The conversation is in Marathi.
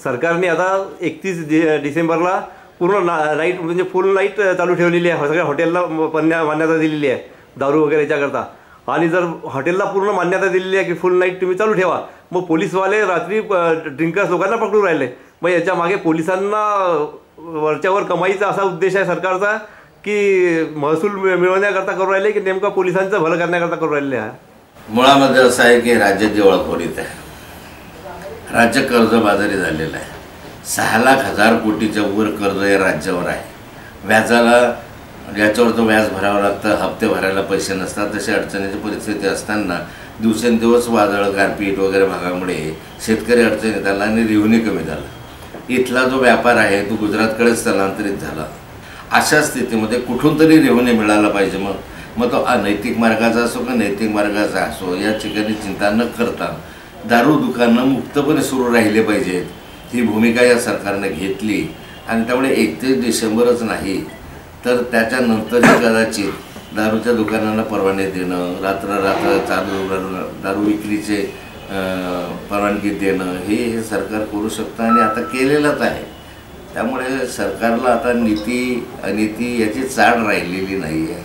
सरकारने आता 31 डिसेंबरला पूर्ण नाईट म्हणजे फुल नाईट चालू ठेवलेली आहे. सगळ्या हॉटेलला मान्यता दिलेली आहे दारू वगैरे याच्याकरता. आणि जर हॉटेलला पूर्ण मान्यता दिलेली आहे की फुल नाईट तुम्ही चालू ठेवा, मग पोलीसवाले रात्री ड्रिंकर्स लोकांना पकडून राहिले. मग याच्या मागे पोलिसांना वरच्यावर कमाईचा असा उद्देश आहे सरकारचा की महसूल मिळवण्याकरता करू राहिले की नेमका पोलिसांचं भलं करण्याकरता करू राहिले आहे. मुळामध्ये असं आहे की राज्य दिवाळखोरीत आहे. राज्य कर्जबाजारी झालेलं आहे. 6,00,000 कोटीच्या वर कर्ज या राज्यावर आहे. व्याजाला याच्यावर तो व्याज भरावं लागतं, हप्ते भरायला पैसे नसतात. तशी अडचणीची परिस्थिती असताना दिवसेंदिवस वादळ गारपीट वगैरे भागामुळे शेतकरी अडचणीत आला आणि रेव्हेन्यू कमी झाला. इथला जो व्यापार आहे तो गुजरातकडे स्थलांतरित झाला. अशा स्थितीमध्ये कुठून तरी रेव्हेन्यू मिळाला पाहिजे. मग तो अनैतिक मार्गाचा असो का नैतिक मार्गाचा असो, या ठिकाणी चिंता न करता दारू दुकानं मुक्तपणे सुरू राहिले पाहिजेत, ही भूमिका या सरकारने घेतली. आणि त्यामुळे 31 डिसेंबरच नाही तर त्याच्यानंतरही कदाचित दारूच्या दुकानांना परवाने देणं, रात्र चालू दारू विक्रीचे परवानगी देणं हे सरकार करू शकतं आणि आता केलेलंच आहे. त्यामुळे सरकारला आता नीती अनिती याची चाड राहिलेली नाही आहे.